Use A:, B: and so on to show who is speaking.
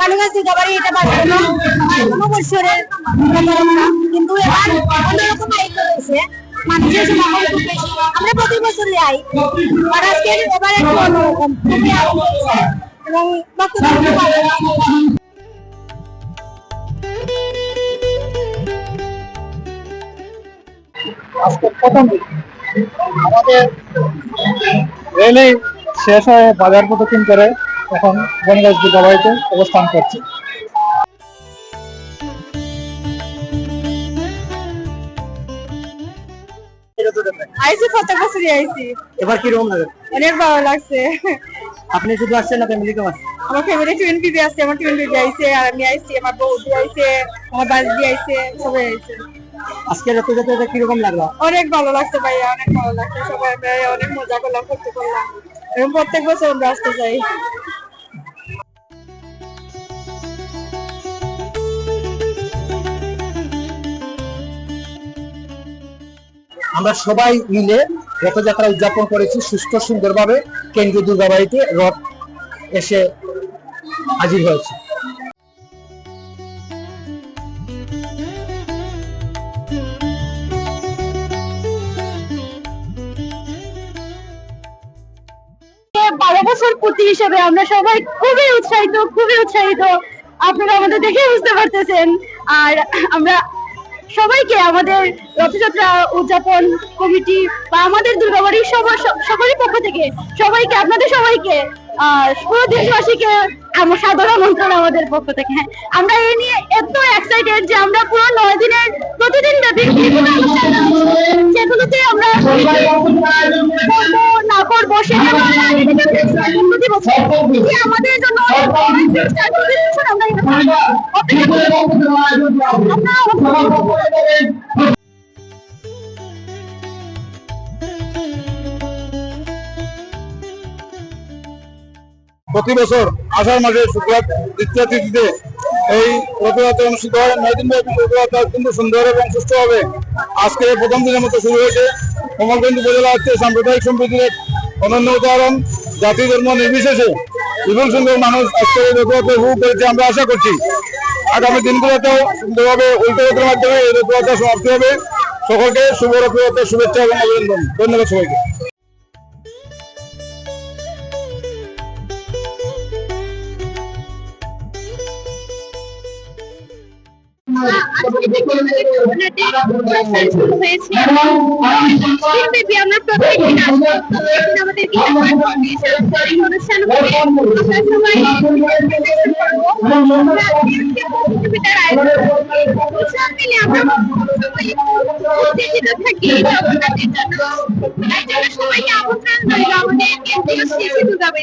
A: বালুগাছ দিঘাবাড়ি এটা বাজানো কোনো বছরের কিন্তু এবার অন্যরকম আয়োজন হয়েছে, মানুষের সমাগম খুব বেশি। আমরা প্রতি বছর যাই, আর আজকে এবার একটু অন্যরকম, খুবই আনন্দ হয়েছে এবং বক্তব্য খুব ভালো।
B: আজকে প্রথম দিন আমাদের রেলি শেষ হয়ে বাজার প্রদক্ষিণ করে এখন বনগাছ দিঘাবাড়িতে অবস্থান করছে।
A: আইসি প্রত্যেক বছরই আইসি।
B: এবার কিরকম লাগে?
A: অনেক ভালো লাগছে।
B: আপনি শুধু আসছেন না ফ্যামিলি কেমন?
A: আমার ফ্যামিলি টুইন বিবি আছে, আমার টুইন বিবি আইছে, আর আমি আইছি, আমার বৌদি আইছে, আমার বাড়ি আইছে, সবাই আইছে।
B: আজকে রথযাত্রাটা কিরকম লাগলো?
A: অনেক ভালো লাগছে ভাইয়া, অনেক ভালো লাগছে। সবাই আমরা অনেক মজা করলাম, করতে করলাম, এবং প্রত্যেক বছর আমরা আসতে চাই।
B: আমরা সবাই মিলে রথযাত্রা উদযাপন করেছি সুস্থ সুন্দরভাবে। কেন্দ্রীয় দুর্গাবাড়িতে রথ এসে হাজির হয়েছে।
A: বছর পূর্তি হিসেবে আমরা সবাই খুবই উৎসাহিত। আপনারা আমাদের দেখে বুঝতে পারতেছেন। আর আমরা সবাইকে আমাদের রথযাত্রা উদযাপন কমিটি বা আমাদের দুর্গাবাড়ির সকলের পক্ষ থেকে সবাইকে, আপনাদের সবাইকে, পুরো দেশবাসীকে আমার সাদর আমন্ত্রণ আমাদের পক্ষ থেকে। হ্যাঁ, আমরা এই নিয়ে এত এক্সাইটেড যে আমরা পুরো 9 দিনের প্রতিদিন ব্যাপী সেগুলোতে আমরা করবো না করবো সেটা প্রতি বছর আমাদের জন্য
B: প্রতি বছর আষাঢ় মাসের শুক্লা দ্বিতীয় তিথিতে এই রথযাত্রা অনুষ্ঠিত হয়। 9 দিন ব্যাপী রথযাত্রা অত্যন্ত সুন্দর এবং সুষ্ঠু হবে। আজকে প্রথম দিনের মতো শুরু হয়েছে। কোমলগঞ্জ উপজেলা হচ্ছে সাম্প্রদায়িক সম্প্রীতির এক অনন্য উদাহরণ। জাতি ধর্ম নির্বিশেষে বিপুল সংখ্যক মানুষ আজকে এই রথযাত্রা উপভোগ করেছে। আমরা আশা করছি আগামী দিনগুলোতেও সুন্দরভাবে উল্টোরথের মাধ্যমে এই রথযাত্রা সমাপ্তি হবে। সকলকে শুভ রথযাত্রার শুভেচ্ছা এবং অভিনন্দন। ধন্যবাদ সবাইকে।
A: সবাইকে আমন্ত্রণ রইল আমাদের কেন্দ্রীয় শিশু দুর্গাবাড়ি।